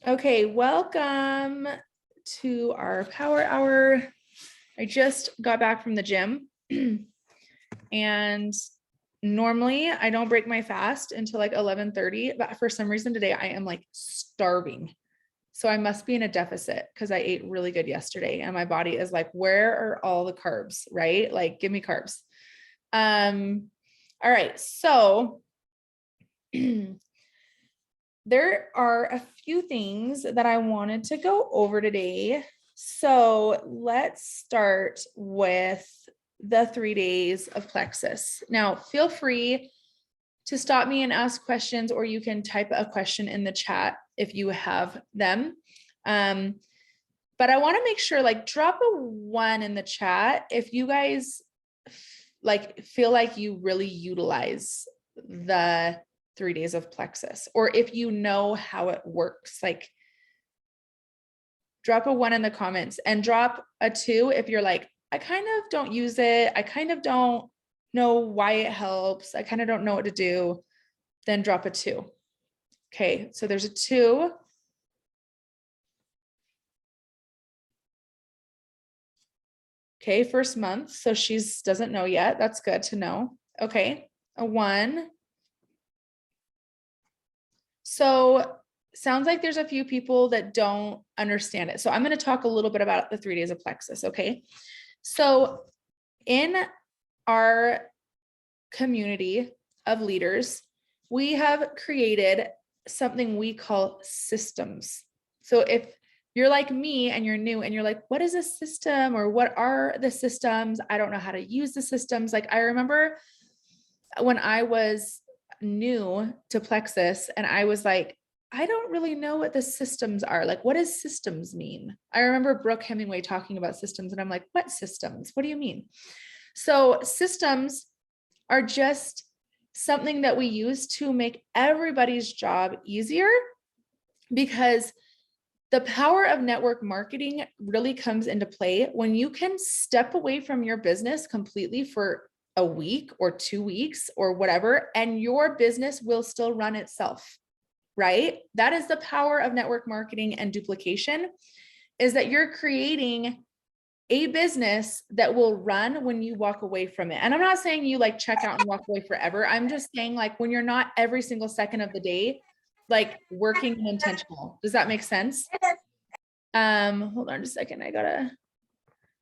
Okay, welcome to our power hour. I just got back from the gym and normally I don't break my fast until like 11:30, but for some reason today I am like starving. So I must be in a deficit because I ate really good yesterday and my body is like, where are all the carbs, right? Like give me carbs. All right. So there are a few things that I wanted to go over today. So let's start with the 3 days of Plexus. Now, feel free to stop me and ask questions, or you can type a question in the chat if you have them. But I want to make sure, like, drop a 1 in the chat if you guys like feel like you really utilize the 3 days of Plexus, or if you know how it works. Like, drop a 1 in the comments and drop a 2 if you're like, I kind of don't use it. I kind of don't know why it helps. I kind of don't know what to do. Then drop a 2. Okay, so there's a 2. Okay, first month. So she's doesn't know yet. That's good to know. Okay, a 1. So sounds like there's a few people that don't understand it. So I'm going to talk a little bit about the 3 days of Plexus. Okay. So in our community of leaders, we have created something we call systems. So if you're like me and you're new and you're like, what is a system, or what are the systems? I don't know how to use the systems. Like, I remember when I was new to Plexus and I was like, I don't really know what the systems are. Like, what does systems mean? I remember Brooke Hemingway talking about systems and I'm like, what systems? What do you mean? So systems are just something that we use to make everybody's job easier, because the power of network marketing really comes into play when you can step away from your business completely for a week or 2 weeks or whatever, and your business will still run itself, right? That is the power of network marketing and duplication, is that you're creating a business that will run when you walk away from it. And I'm not saying you like check out and walk away forever. I'm just saying, like, when you're not every single second of the day, like, working and intentional. Does that make sense? Hold on just a second.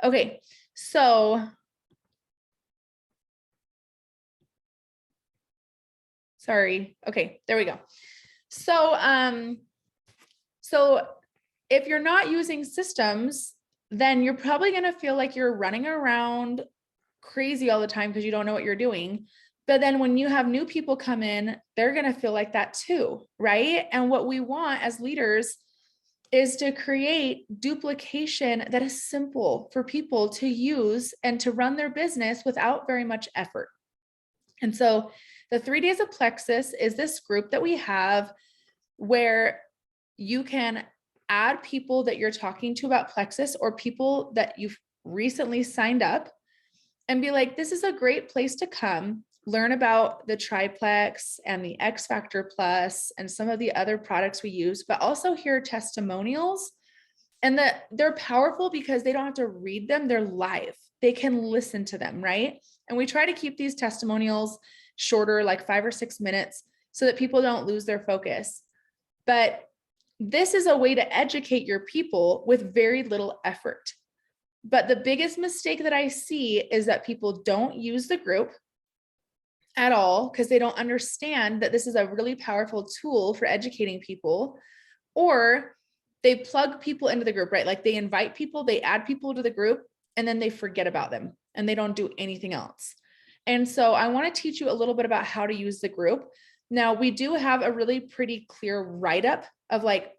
Okay. So sorry. Okay, there we go. So, so if you're not using systems, then you're probably going to feel like you're running around crazy all the time because you don't know what you're doing. But then when you have new people come in, they're going to feel like that too, right? And what we want as leaders is to create duplication that is simple for people to use and to run their business without very much effort. And so the 3 days of Plexus is this group that we have where you can add people that you're talking to about Plexus, or people that you've recently signed up, and be like, this is a great place to come learn about the Triplex and the X Factor Plus and some of the other products we use, but also hear testimonials. And that they're powerful because they don't have to read them, they're live. They can listen to them, right? And we try to keep these testimonials shorter, like 5 or 6 minutes, so that people don't lose their focus. But this is a way to educate your people with very little effort. But the biggest mistake that I see is that people don't use the group at all because they don't understand that this is a really powerful tool for educating people, or they plug people into the group, right? Like, they invite people, they add people to the group, and then they forget about them and they don't do anything else. And so I want to teach you a little bit about how to use the group. Now, we do have a really pretty clear write-up of like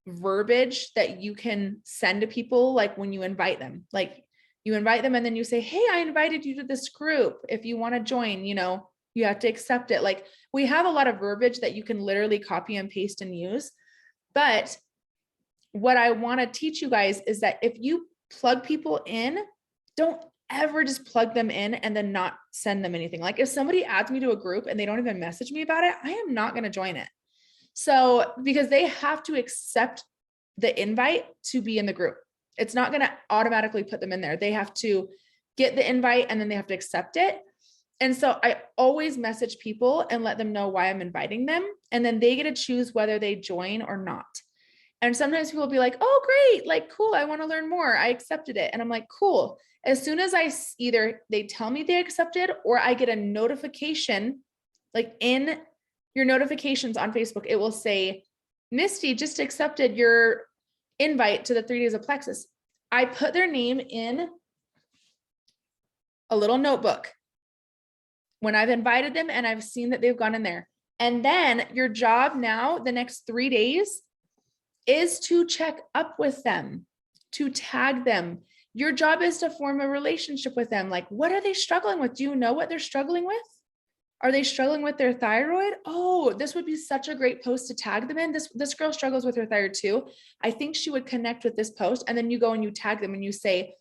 verbiage that you can send to people, like when you invite them. Like, you invite them and then you say, hey, I invited you to this group. If you want to join, you have to accept it. Like, we have a lot of verbiage that you can literally copy and paste and use. But what I want to teach you guys is that if you plug people in, don't ever just plug them in and then not send them anything. Like, if somebody adds me to a group and they don't even message me about it, I am not going to join it. So, because they have to accept the invite to be in the group. It's not going to automatically put them in there. They have to get the invite and then they have to accept it. And so I always message people and let them know why I'm inviting them. And then they get to choose whether they join or not. And sometimes people will be like, oh, great, like, cool, I want to learn more. I accepted it. And I'm like, cool. As soon as either they tell me they accepted or I get a notification, like in your notifications on Facebook, it will say, Misty just accepted your invite to the 3 days of Plexus. I put their name in a little notebook when I've invited them and I've seen that they've gone in there. And then your job now, the next 3 days, is to check up with them, to tag them. Your job is to form a relationship with them. Like, what are they struggling with? Do you know what they're struggling with? Are they struggling with their thyroid? Oh, this would be such a great post to tag them in. This girl struggles with her thyroid too. I think she would connect with this post. And then you go and you tag them and you say,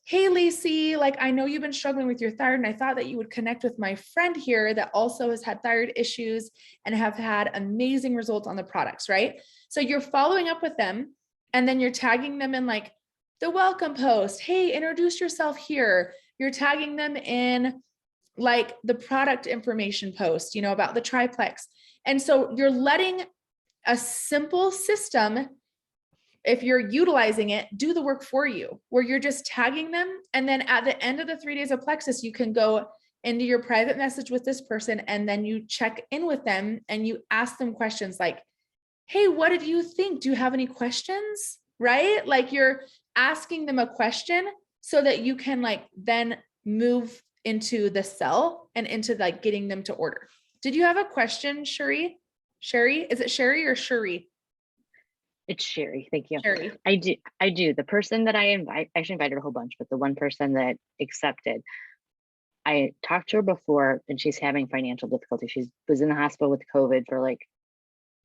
hey, Lacey, like, I know you've been struggling with your thyroid, and I thought that you would connect with my friend here that also has had thyroid issues and have had amazing results on the products, right? So you're following up with them, and then you're tagging them in like the welcome post. Hey, introduce yourself here. You're tagging them in like the product information post, about the triplex. And so you're letting a simple system, if you're utilizing it, do the work for you, where you're just tagging them. And then at the end of the 3 days of Plexus, you can go into your private message with this person. And then you check in with them and you ask them questions like, hey, what did you think? Do you have any questions? Right? Like, you're asking them a question so that you can like then move into the sell and into like getting them to order. Did you have a question, Sherry? Sherry? Is it Sherry or Sherry? It's Sherry. Thank you. Sherry. I do. The person that I actually invited a whole bunch, but the one person that accepted, I talked to her before and she's having financial difficulty. She was in the hospital with COVID for like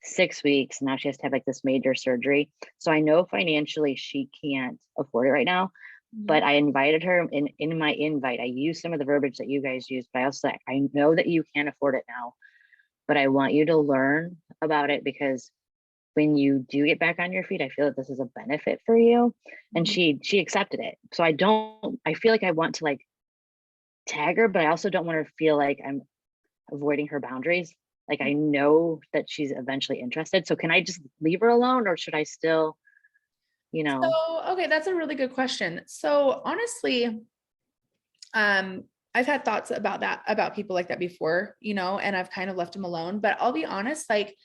6 weeks. Now she has to have like this major surgery. So I know financially she can't afford it right now, but I invited her in my invite. I used some of the verbiage that you guys use, but I also, I know that you can't afford it now, but I want you to learn about it, because when you do get back on your feet, I feel that this is a benefit for you. And she accepted it. So I feel like I want to like tag her, but I also don't want her to feel like I'm avoiding her boundaries. Like, I know that she's eventually interested. So can I just leave her alone, or should I still, So, okay, that's a really good question. So honestly, I've had thoughts about people like that before, and I've kind of left them alone, but I'll be honest, like,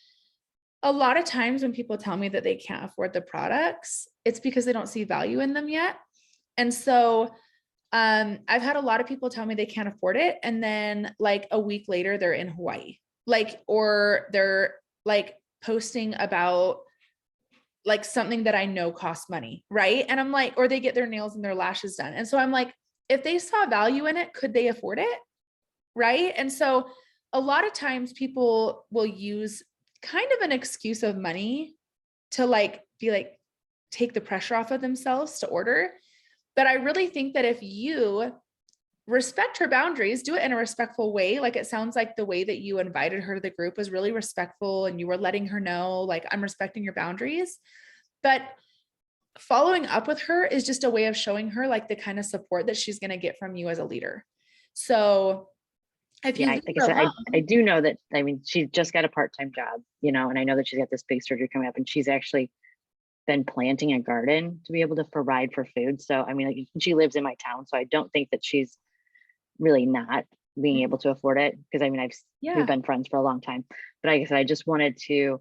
a lot of times when people tell me that they can't afford the products, it's because they don't see value in them yet. And so I've had a lot of people tell me they can't afford it. And then like a week later, they're in Hawaii, like, or they're like posting about like something that I know costs money. Right. And I'm like, or they get their nails and their lashes done. And so I'm like, if they saw value in it, could they afford it? Right. And so a lot of times people will use kind of an excuse of money to like be like, take the pressure off of themselves to order. But I really think that if you respect her boundaries, do it in a respectful way. Like, it sounds like the way that you invited her to the group was really respectful and you were letting her know, like, I'm respecting your boundaries. But following up with her is just a way of showing her like the kind of support that she's going to get from you as a leader. So if you, like I said, I do know that, I mean, she just got a part-time job, and I know that she's got this big surgery coming up, and she's actually been planting a garden to be able to provide for food. So, I mean, like, she lives in my town, so I don't think that she's really not being able to afford it, because I mean, we've been friends for a long time. But like I said, I just wanted to,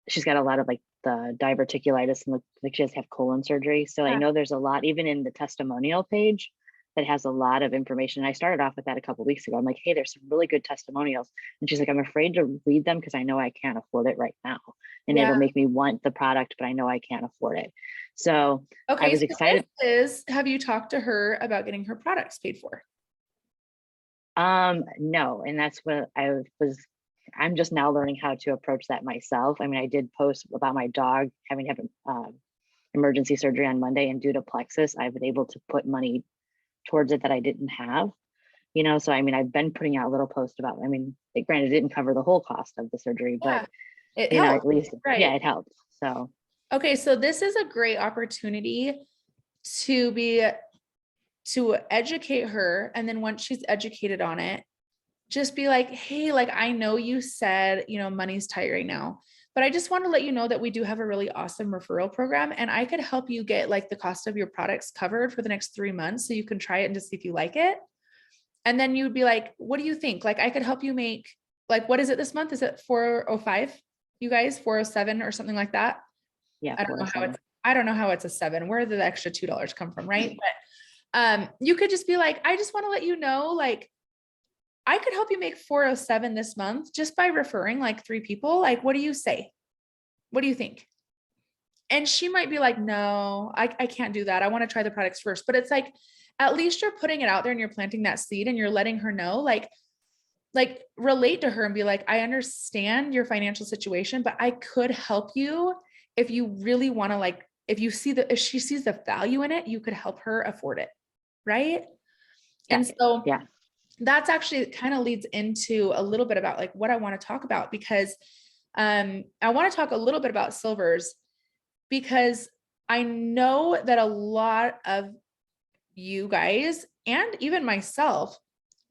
she's got a lot of like the diverticulitis and like she has to have colon surgery. So I know there's a lot, even in the testimonial page, that has a lot of information. I started off with that a couple of weeks ago. I'm like, hey, there's some really good testimonials. And she's like, I'm afraid to read them because I know I can't afford it right now. And it'll make me want the product, but I know I can't afford it. So I was excited. Have you talked to her about getting her products paid for? No. And that's what I'm just now learning how to approach that myself. I mean, I did post about my dog having to have emergency surgery on Monday, and due to Plexus, I've been able to put money towards it that I didn't have. you know, so I mean, I've been putting out a little post about, I mean, it granted it didn't cover the whole cost of the surgery, but Yeah, it you know, helps. at least, yeah, Right. it helps. So Okay. So this is a great opportunity to be, to educate her. And then once she's educated on it, just be like, hey, like, I know you said, money's tight right now, but I just want to let you know that we do have a really awesome referral program and I could help you get like the cost of your products covered for the next 3 months so you can try it and just see if you like it. And then you'd be like, what do you think? Like, I could help you make, like, what is it this month? Is it 405? You guys, 407 or something like that? yeah, I don't know how it's, I don't know how it's a 7. Where did the extra $2 come from? Right. But you could just be like, I just want to let you know, like, I could help you make 407 this month just by referring like 3 people. Like, what do you say? What do you think? And she might be like, no, I can't do that. I want to try the products first. But it's like, at least you're putting it out there and you're planting that seed and you're letting her know, like relate to her and be like, I understand your financial situation, but I could help you if you really want to, like, if she sees the value in it, you could help her afford it. Right. yeah, And so yeah, that's actually kind of leads into a little bit about like what I want to talk about, because I want to talk a little bit about silvers, because I know that a lot of you guys and even myself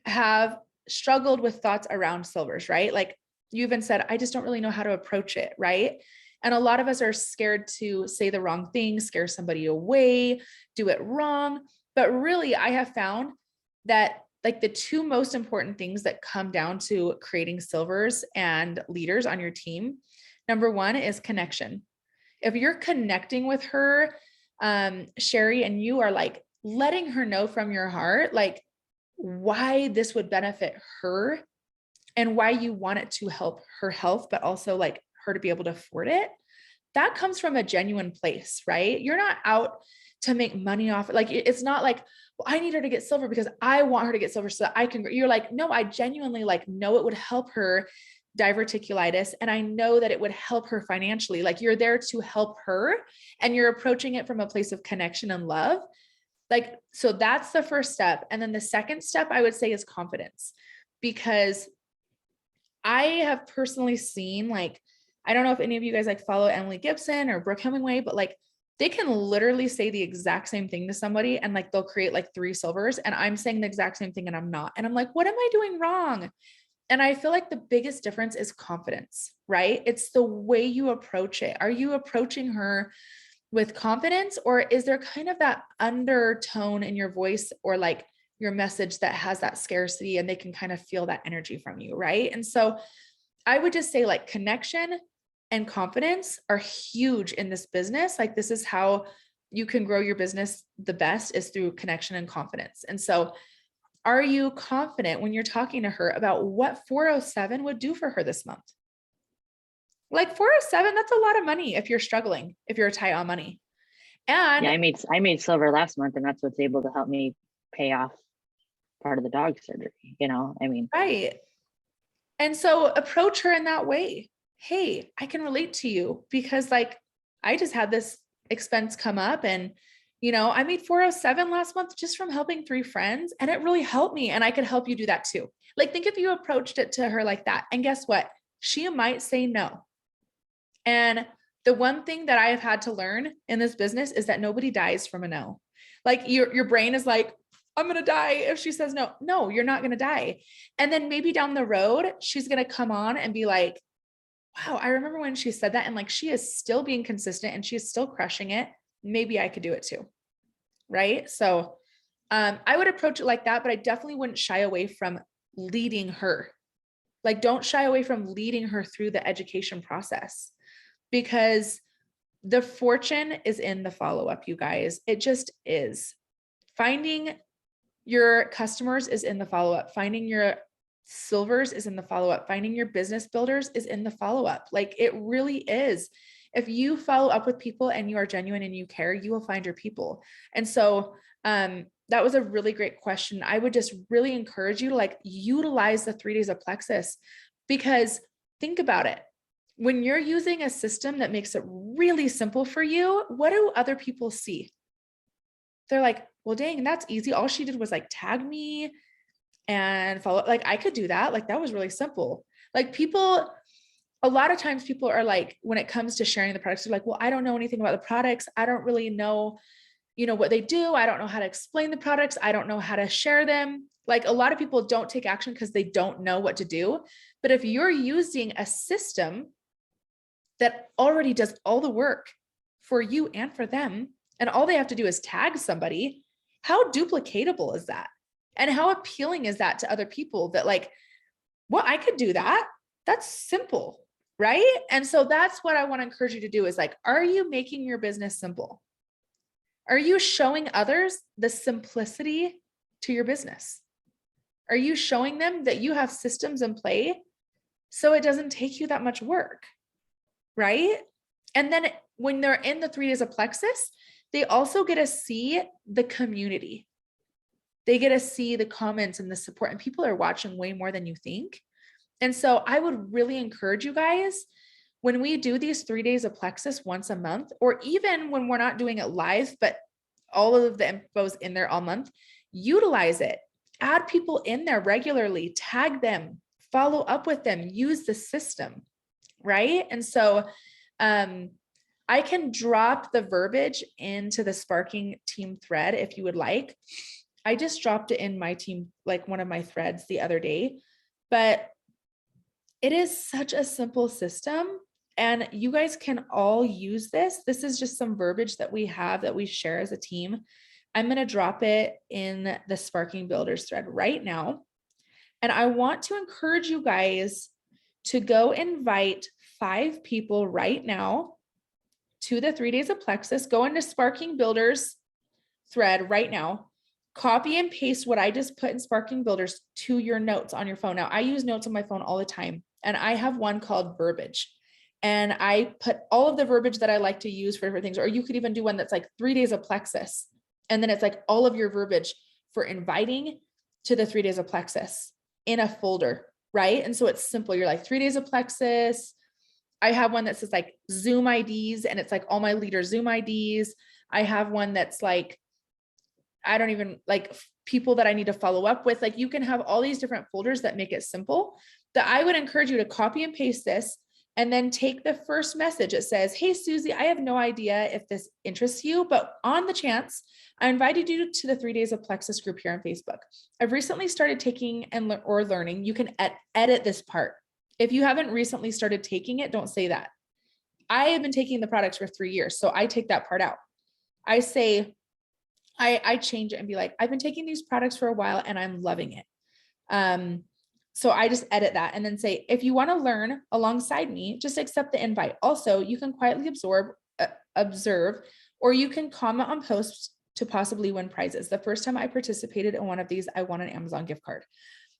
have struggled with thoughts around silvers, right? Like you even said, I just don't really know how to approach it, right? And a lot of us are scared to say the wrong thing, scare somebody away, do it wrong. But really, I have found that like the 2 most important things that come down to creating silvers and leaders on your team, number 1 is connection. If you're connecting with her, Sherry, and you are like letting her know from your heart, like why this would benefit her and why you want it to help her health, but also like her to be able to afford it, that comes from a genuine place, right? You're not out to make money off it. Like, it's not like, well, I need her to get silver because I want her to get silver so that I can, you're like, no, I genuinely like know it would help her diverticulitis. And I know that it would help her financially. Like you're there to help her and you're approaching it from a place of connection and love. Like, so that's the first step. And then the second step I would say is confidence, because I have personally seen, like, I don't know if any of you guys like follow Emily Gibson or Brooke Hemingway, but like they can literally say the exact same thing to somebody and like they'll create like 3 silvers and I'm saying the exact same thing and I'm not. And I'm like, what am I doing wrong? And I feel like the biggest difference is confidence, right? It's the way you approach it. Are you approaching her with confidence, or is there kind of that undertone in your voice or like your message that has that scarcity and they can kind of feel that energy from you, right? And so I would just say like connection and confidence are huge in this business. Like this is how you can grow your business the best, is through connection and confidence. And so are you confident when you're talking to her about what 407 would do for her this month? Like 407, that's a lot of money if you're struggling, if you're tight on money. And yeah. I made silver last month, and that's what's able to help me pay off part of the dog surgery. You know, I mean, right. And so approach her in that way. Hey, I can relate to you because like I just had this expense come up and I made 407 last month just from helping 3 friends and it really helped me and I could help you do that too. Like think if you approached it to her like that. And guess what? She might say no. And the one thing that I have had to learn in this business is that nobody dies from a no. Like your brain is like, I'm going to die if she says no. No, you're not going to die. And then maybe down the road, she's going to come on and be like, wow, I remember when she said that. And like, she is still being consistent and she's still crushing it. Maybe I could do it too. Right. So I would approach it like that, but I definitely wouldn't shy away from leading her. Like, don't shy away from leading her through the education process, because the fortune is in the follow-up, you guys. It just is. Finding your customers is in the follow-up. Finding your silvers is in the follow-up. Finding your business builders is in the follow-up. Like it really is. If you follow up with people and you are genuine and you care, you will find your people. And so that was a really great question. I would just really encourage you to like utilize the 3 days of Plexus, because think about it. When you're using a system that makes it really simple for you, what do other people see? They're like, well, dang, that's easy. All she did was like tag me and follow. Like I could do that. Like that was really simple. Like people, a lot of times people are like, when it comes to sharing the products, they're like, well, I don't know anything about the products. I don't really know, what they do. I don't know how to explain the products. I don't know how to share them. Like a lot of people don't take action because they don't know what to do. But if you're using a system that already does all the work for you and for them, and all they have to do is tag somebody, how duplicatable is that? And how appealing is that to other people that like, well, I could do that. That's simple, right? And so that's what I want to encourage you to do is like, are you making your business simple? Are you showing others the simplicity to your business? Are you showing them that you have systems in play so it doesn't take you that much work, right? And then when they're in the 3 days of Plexus, they also get to see the community. They get to see the comments and the support, and people are watching way more than you think. And so I would really encourage you guys, when we do these 3 days of Plexus once a month, or even when we're not doing it live, but all of the info's in there all month, utilize it, add people in there regularly, tag them, follow up with them, use the system, right? And so I can drop the verbiage into the Sparking team thread if you would like. I just dropped it in my team, like one of my threads the other day, but it is such a simple system and you guys can all use this. This is just some verbiage that we have that we share as a team. I'm going to drop it in the Sparking Builders thread right now. And I want to encourage you guys to go invite 5 people right now to the 3 days of Plexus. Go into Sparking Builders thread right now. Copy and paste what I just put in Sparking Builders to your notes on your phone. Now, I use notes on my phone all the time, and I have one called verbiage. And I put all of the verbiage that I like to use for different things, or you could even do one that's like 3 days of Plexus. And then it's like all of your verbiage for inviting to the 3 days of Plexus in a folder, right? And so it's simple. You're like 3 days of Plexus. I have one that says like Zoom IDs, and it's like all my leader Zoom IDs. I have one that's like, I don't even like people that I need to follow up with. Like you can have all these different folders that make it simple. That I would encourage you to copy and paste this and then take the first message. It says, hey, Susie, I have no idea if this interests you, but on the chance, I invited you to the 3 days of Plexus group here on Facebook. I've recently started taking or learning. You can edit this part. If you haven't recently started taking it, don't say that. I have been taking the products for 3 years, so I take that part out. I say, I change it and be like, I've been taking these products for a while and I'm loving it. So I just edit that and then say, if you want to learn alongside me, just accept the invite. Also, you can quietly observe, or you can comment on posts to possibly win prizes. The first time I participated in one of these, I won an Amazon gift card.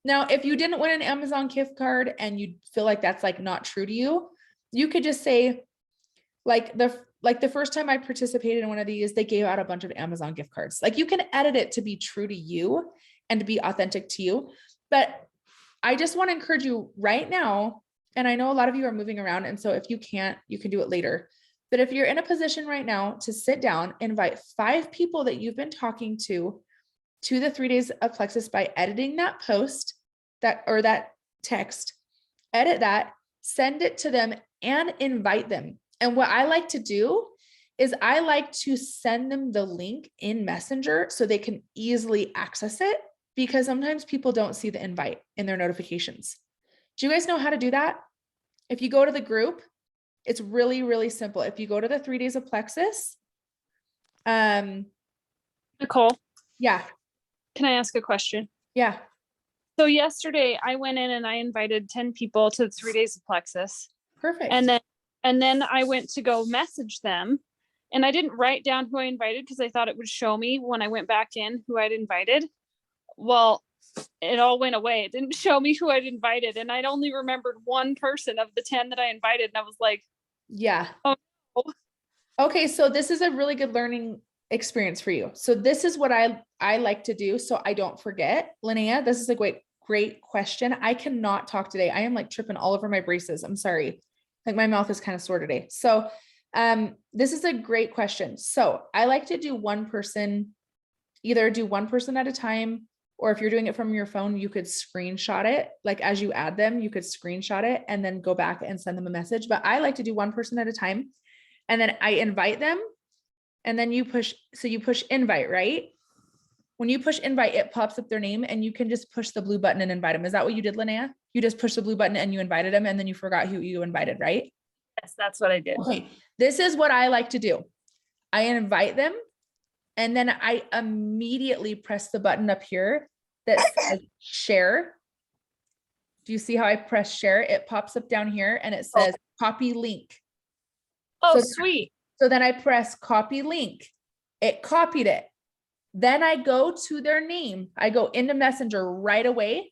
Now, if you didn't win an Amazon gift card and you feel like that's like not true to you, you could just say like the first time I participated in one of these, they gave out a bunch of Amazon gift cards. Like you can edit it to be true to you and to be authentic to you. But I just want to encourage you right now. And I know a lot of you are moving around. And so if you can't, you can do it later. But if you're in a position right now to sit down, invite 5 people that you've been talking to the 3 days of Plexus by editing that post or that text, edit that, send it to them and invite them. And what I like to do is I like to send them the link in Messenger so they can easily access it, because sometimes people don't see the invite in their notifications. Do you guys know how to do that? If you go to the group, it's really, really simple. If you go to the 3 days of Plexus, Nicole, yeah, can I ask a question? yeah, So yesterday I went in and I invited 10 people to the 3 days of Plexus. perfect. And then I went to go message them, and I didn't write down who I invited because I thought it would show me when I went back in who I'd invited. Well, it all went away. It didn't show me who I'd invited. And I'd only remembered one person of the 10 that I invited. And I was like, Yeah. oh. Okay. So this is a really good learning experience for you. So this is what I like to do so I don't forget. Linnea, this is a great question. I cannot talk today. I am like tripping all over my braces. I'm sorry. Like my mouth is kind of sore today. So this is a great question. So I like to do one person, either do one person at a time or if you're doing it from your phone, you could screenshot it. Like as you add them, you could screenshot it and then go back and send them a message. But I like to do one person at a time. And then I invite them. And then you push invite, right? When you push invite, it pops up their name and you can just push the blue button and invite them. Is that what you did, Linnea? You just pushed the blue button and you invited them and then you forgot who you invited, right? Yes, that's what I did. Okay. This is what I like to do. I invite them and then I immediately press the button up here that says share. Do you see how I press share? It pops up down here and it says copy link. Oh, So- sweet. So then I press copy link. It copied it. Then I go to their name. I go into Messenger right away.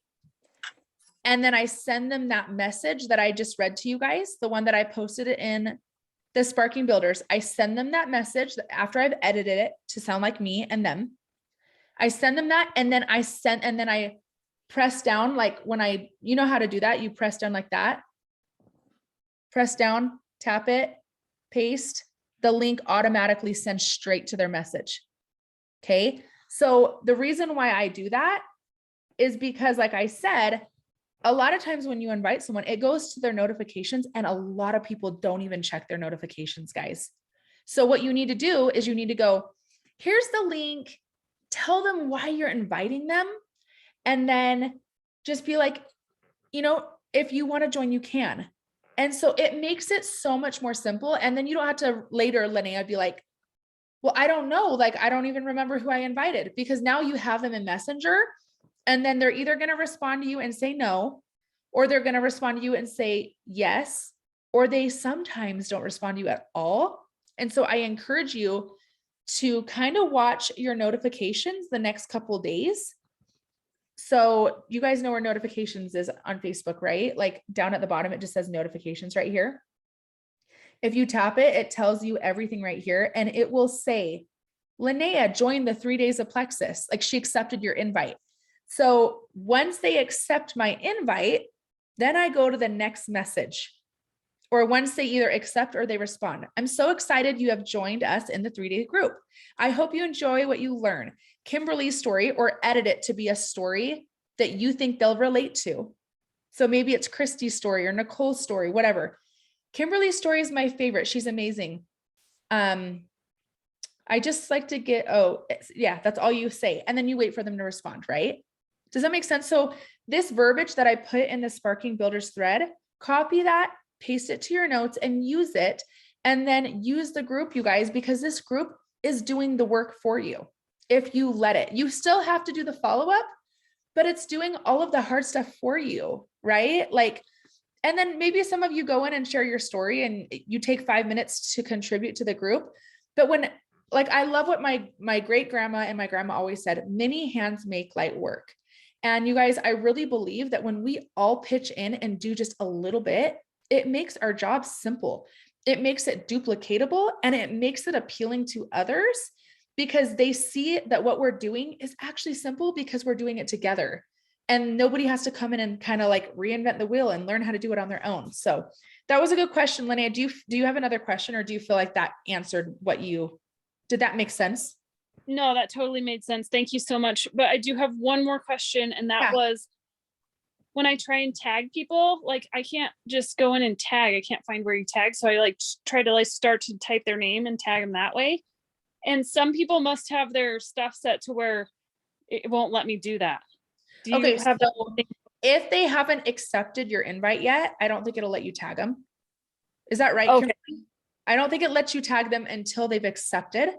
And then I send them that message that I just read to you guys, the one that I posted it in the Sparking Builders. I send them that message after I've edited it to sound like me and them. I send them that and then I press down like when you know how to do that. You press down like that. Press down, tap it, paste. The link automatically sends straight to their message. Okay. So the reason why I do that is because, like I said, a lot of times when you invite someone, it goes to their notifications and a lot of people don't even check their notifications, guys. So what you need to do is you need to go, here's the link, tell them why you're inviting them. And then just be like, if you want to join, you can. And so it makes it so much more simple. And then you don't have to later, Linnea, be like, well, I don't know. Like, I don't even remember who I invited, because now you have them in Messenger and then they're either going to respond to you and say no, or they're going to respond to you and say yes, or they sometimes don't respond to you at all. And so I encourage you to kind of watch your notifications the next couple of days. So you guys know where notifications is on Facebook, right? Like down at the bottom, it just says notifications right here. If you tap it, it tells you everything right here. And it will say, Linnea joined the 3 days of Plexus. Like she accepted your invite. So once they accept my invite, then I go to the next message. Or once they either accept or they respond. I'm so excited you have joined us in the 3-day group. I hope you enjoy what you learn. Kimberly's story, or edit it to be a story that you think they'll relate to. So maybe it's Christy's story or Nicole's story, whatever. Kimberly's story is my favorite. She's amazing. I just like to get, yeah, that's all you say. And then you wait for them to respond, right? Does that make sense? So this verbiage that I put in the Sparking Builders thread, copy that, paste it to your notes and use it. And then use the group, you guys, because this group is doing the work for you. If you let it, you still have to do the follow-up, but it's doing all of the hard stuff for you, right? Like, and then maybe some of you go in and share your story and you take 5 minutes to contribute to the group. But like, I love what my great grandma and my grandma always said, many hands make light work. And you guys, I really believe that when we all pitch in and do just a little bit, it makes our job simple. It makes it duplicatable and it makes it appealing to others because they see that what we're doing is actually simple because we're doing it together. And nobody has to come in and kind of like reinvent the wheel and learn how to do it on their own. So that was a good question, Linnea. Do you have another question, or do you feel like that answered did that make sense? No, that totally made sense. Thank you so much. But I do have one more question, and that was, when I try and tag people, like I can't just go in and tag. I can't find where you tag. So I like try to like start to type their name and tag them that way. And some people must have their stuff set to where it won't let me do that. Do you Okay, have so if they haven't accepted your invite yet, I don't think it'll let you tag them. Is that right? Okay. Kimberly? I don't think it lets you tag them until they've accepted.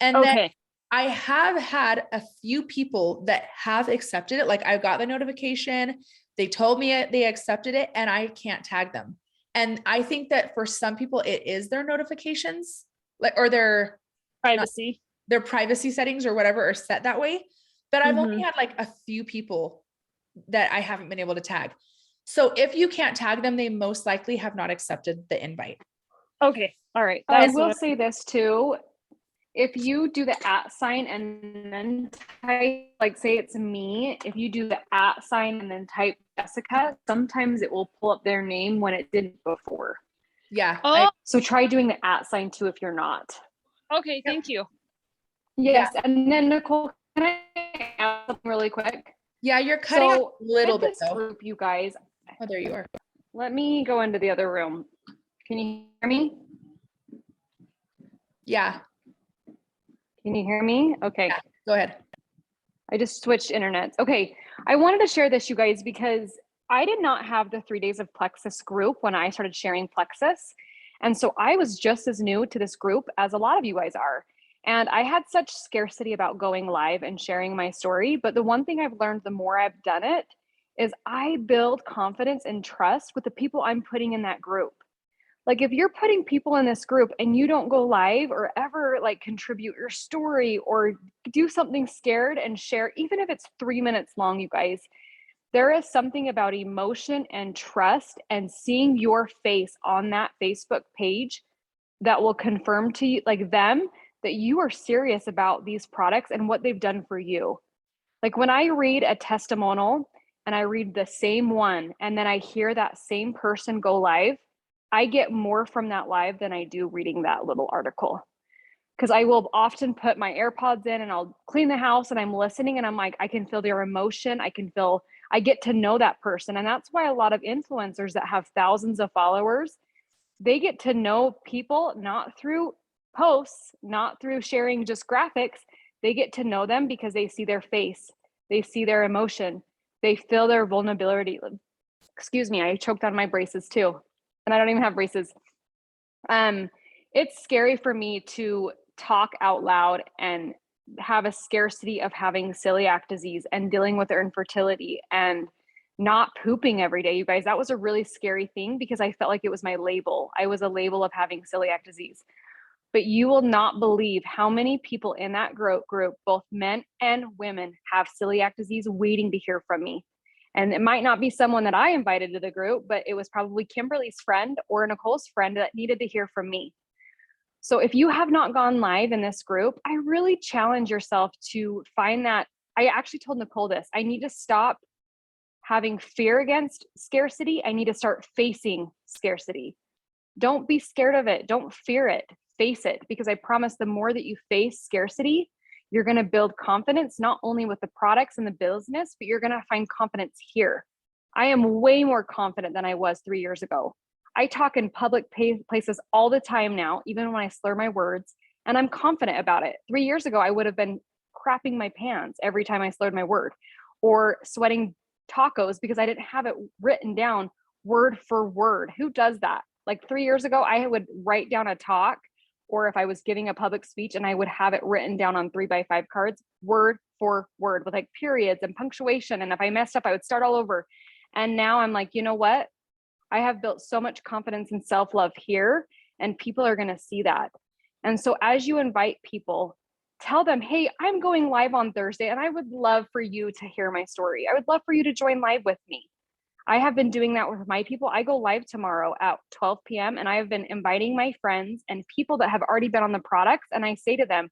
And then I have had a few people that have accepted it. Like I got the notification, they told me they accepted it, and I can't tag them. And I think that for some people it is their notifications, like, or their privacy settings or whatever are set that way. But I've only had like a few people that I haven't been able to tag. So if you can't tag them, they most likely have not accepted the invite. Okay. All right. I will say this too. If you do the @ and then type, like say it's me, if you do the @ and then type Jessica, sometimes it will pull up their name when it didn't before. Yeah. So try doing the @ too if you're not. Okay. Thank you. Yes. And then Nicole, can I ask really quick? Yeah, you're cutting out a little with bit this though. group, you guys, Oh, there you are. let me go into the other room. Can you hear me? Yeah, Can you hear me? Okay. yeah, go ahead. I just switched internets. Okay. I wanted to share this, you guys, because I did not have the 3 days of Plexus group when I started sharing Plexus. And so I was just as new to this group as a lot of you guys are. And I had such scarcity about going live and sharing my story. But the one thing I've learned the more I've done it is I build confidence and trust with the people I'm putting in that group. Like if you're putting people in this group and you don't go live or ever like contribute your story or do something scared and share, even if it's 3 minutes long, you guys, there is something about emotion and trust and seeing your face on that Facebook page that will confirm to you, like them, that you are serious about these products and what they've done for you. Like when I read a testimonial and I read the same one and then I hear that same person go live, I get more from that live than I do reading that little article. Because I will often put my AirPods in and I'll clean the house and I'm listening and I'm like, I can feel their emotion. I get to know that person. And that's why a lot of influencers that have thousands of followers, they get to know people not through posts, not through sharing just graphics. They get to know them because they see their face, they see their emotion, they feel their vulnerability. Excuse me, I choked on my braces too. And I don't even have braces. It's scary for me to talk out loud and have a scarcity of having celiac disease and dealing with their infertility and not pooping every day. You guys, that was a really scary thing because I felt like it was my label. I was a label of having celiac disease. But you will not believe how many people in that group, both men and women, have celiac disease waiting to hear from me. And it might not be someone that I invited to the group, but it was probably Kimberly's friend or Nicole's friend that needed to hear from me. So if you have not gone live in this group, I really challenge yourself to find that. I actually told Nicole this. I need to stop having fear against scarcity. I need to start facing scarcity. Don't be scared of it. Don't fear it. Face it. Because I promise the more that you face scarcity, you're going to build confidence, not only with the products and the business, but you're going to find confidence here. I am way more confident than I was 3 years ago. I talk in public places all the time now, even when I slur my words, and I'm confident about it. 3 years ago, I would have been crapping my pants every time I slurred my word or sweating tacos because I didn't have it written down word for word. Who does that? Like 3 years ago, I would write down a talk, or if I was giving a public speech and I would have it written down on 3x5 cards, word for word with like periods and punctuation. And if I messed up, I would start all over. And now I'm like, you know what? I have built so much confidence and self-love here, and people are going to see that. And so as you invite people, tell them, hey, I'm going live on Thursday and I would love for you to hear my story. I would love for you to join live with me. I have been doing that with my people. I go live tomorrow at 12 p.m. and I have been inviting my friends and people that have already been on the products. And I say to them,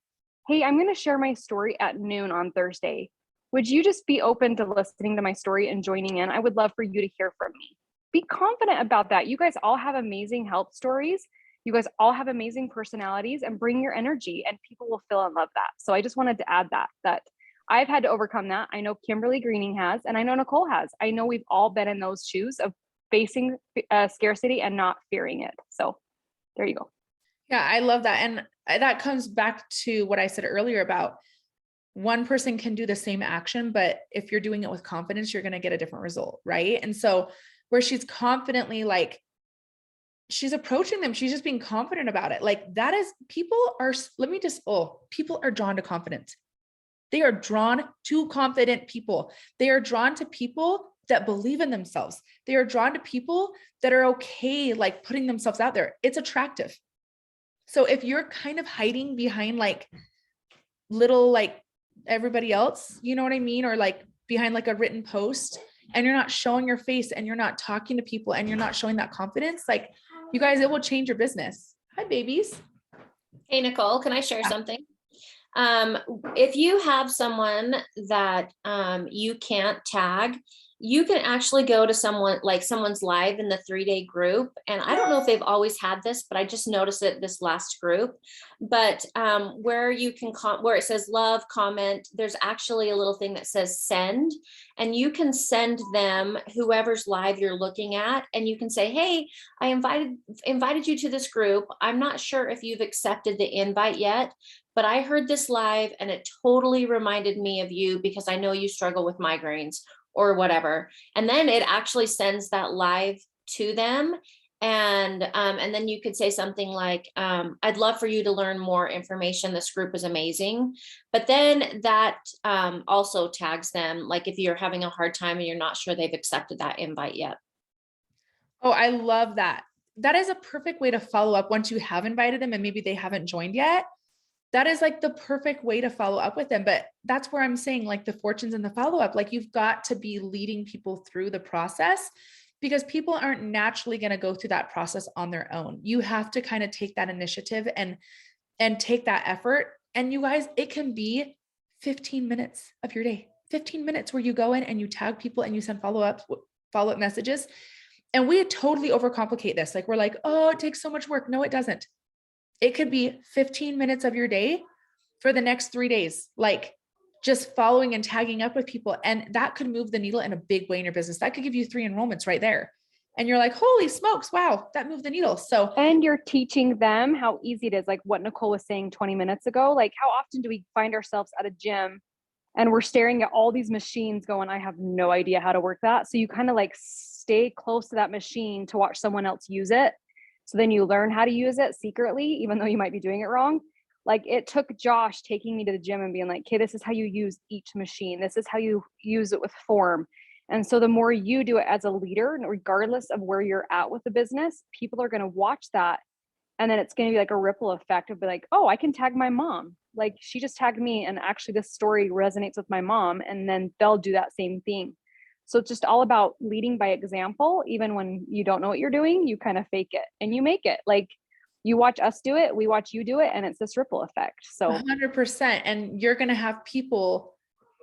hey, I'm going to share my story at noon on Thursday. Would you just be open to listening to my story and joining in? I would love for you to hear from me. Be confident about that. You guys all have amazing health stories. You guys all have amazing personalities, and bring your energy and people will feel and love that. So I just wanted to add that I've had to overcome that. I know Kimberly Greening has, and I know Nicole has. I know we've all been in those shoes of facing scarcity and not fearing it. So there you go. Yeah, I love that. And that comes back to what I said earlier about one person can do the same action, but if you're doing it with confidence, you're going to get a different result. Right. And so where she's confidently, like, she's approaching them, she's just being confident about it. Like that is, people are drawn to confidence. They are drawn to confident people. They are drawn to people that believe in themselves. They are drawn to people that are okay, like putting themselves out there. It's attractive. So if you're kind of hiding behind like little, like everybody else, you know what I mean? Or like behind like a written post, and you're not showing your face and you're not talking to people and you're not showing that confidence, like you guys, it will change your business. Hi, babies. Hey, Nicole, can I share something? If you have someone that you can't tag, you can actually go to someone, like someone's live in the 3-day group. And I don't know if they've always had this, but I just noticed it this last group. But where you can, where it says love, comment, there's actually a little thing that says send. And you can send them whoever's live you're looking at. And you can say, hey, I invited you to this group. I'm not sure if you've accepted the invite yet, but I heard this live and it totally reminded me of you because I know you struggle with migraines or whatever. And then it actually sends that live to them. And then you could say something like, I'd love for you to learn more information. This group is amazing. But then that also tags them, like if you're having a hard time and you're not sure they've accepted that invite yet. Oh, I love that. That is a perfect way to follow up once you have invited them and maybe they haven't joined yet. That is like the perfect way to follow up with them. But that's where I'm saying like the fortunes and the follow-up, like you've got to be leading people through the process because people aren't naturally going to go through that process on their own. You have to kind of take that initiative and take that effort. And you guys, it can be 15 minutes of your day, 15 minutes where you go in and you tag people and you send follow-up messages. And we totally overcomplicate this. Like we're like, oh, it takes so much work. No, it doesn't. It could be 15 minutes of your day for the next 3 days, like just following and tagging up with people. And that could move the needle in a big way in your business. That could give you 3 enrollments right there. And you're like, holy smokes, wow, that moved the needle. So, And you're teaching them how easy it is. Like what Nicole was saying 20 minutes ago, like how often do we find ourselves at a gym and we're staring at all these machines going, I have no idea how to work that. So you kind of like stay close to that machine to watch someone else use it. So then you learn how to use it secretly, even though you might be doing it wrong. Like it took Josh taking me to the gym and being like, okay, this is how you use each machine. This is how you use it with form. And so the more you do it as a leader, regardless of where you're at with the business, people are going to watch that. And then it's going to be like a ripple effect of be like, oh, I can tag my mom. Like she just tagged me. And actually this story resonates with my mom. And then they'll do that same thing. So it's just all about leading by example. Even when you don't know what you're doing, you kind of fake it and you make it. Like you watch us do it, we watch you do it, and it's this ripple effect. So 100%. And you're going to have people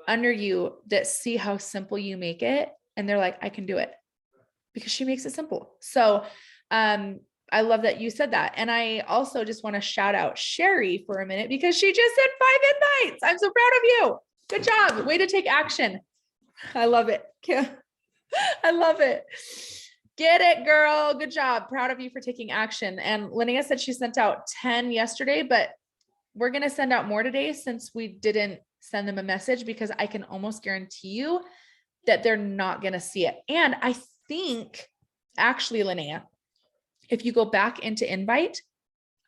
under you that see how simple you make it. And they're like, I can do it because she makes it simple. So, I love that you said that. And I also just want to shout out Sherry for a minute because she just said 5 invites. I'm so proud of you. Good job. Way to take action. I love it. I love it. Get it, girl. Good job. Proud of you for taking action. And Linnea said she sent out 10 yesterday, but we're going to send out more today since we didn't send them a message because I can almost guarantee you that they're not going to see it. And I think actually, Linnea, if you go back into invite,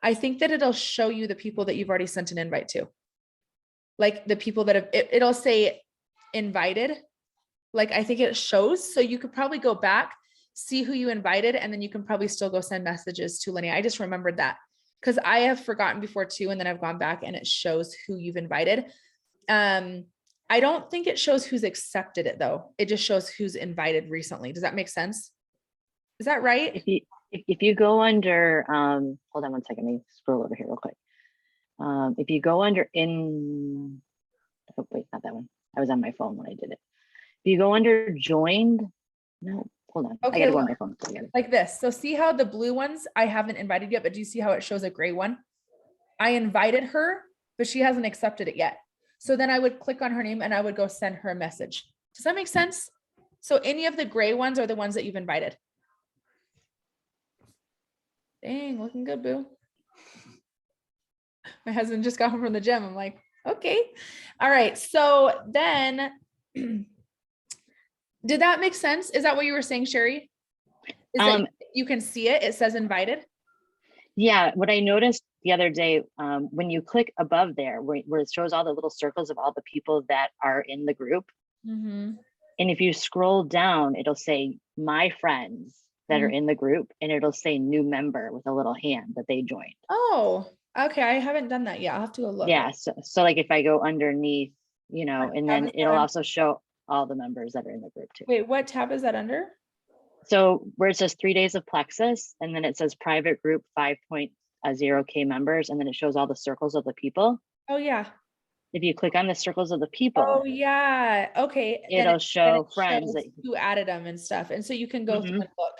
I think that it'll show you the people that you've already sent an invite to. Like the people that have, it'll say invited. Like, I think it shows. So you could probably go back, see who you invited, and then you can probably still go send messages to Linnea. I just remembered that because I have forgotten before too. And then I've gone back and it shows who you've invited. I don't think it shows who's accepted it though. It just shows who's invited recently. Does that make sense? Is that right? If you go under, hold on one second, let me scroll over here real quick. If you go under oh wait, not that one. I was on my phone when I did it. If you go under joined, no, hold on. Okay, I gotta go on my phone. Like this. So see how the blue ones I haven't invited yet, but do you see how it shows a gray one? I invited her, but she hasn't accepted it yet. So then I would click on her name and I would go send her a message. Does that make sense? So any of the gray ones are the ones that you've invited. Dang, looking good, boo. My husband just got home from the gym. I'm like, okay. All right. So then did that make sense? Is that what you were saying, Sherry? Is that you can see it? It says invited. Yeah. What I noticed the other day, when you click above there, where it shows all the little circles of all the people that are in the group. Mm-hmm. And if you scroll down, it'll say my friends that are in the group, and it'll say new member with a little hand that they joined. Oh, okay. I haven't done that yet. I'll have to go look. Yeah. So like if I go underneath, you know, and then it'll also show all the members that are in the group too. Wait, what tab is that under? So where it says 3 days of Plexus, and then it says private group 5.0K members, and then it shows all the circles of the people. Oh yeah. if you click on the circles of the Oh people, yeah. Okay. Then it'll then show it friends shows that, who added them and stuff. And so you can go through Mhm. and look.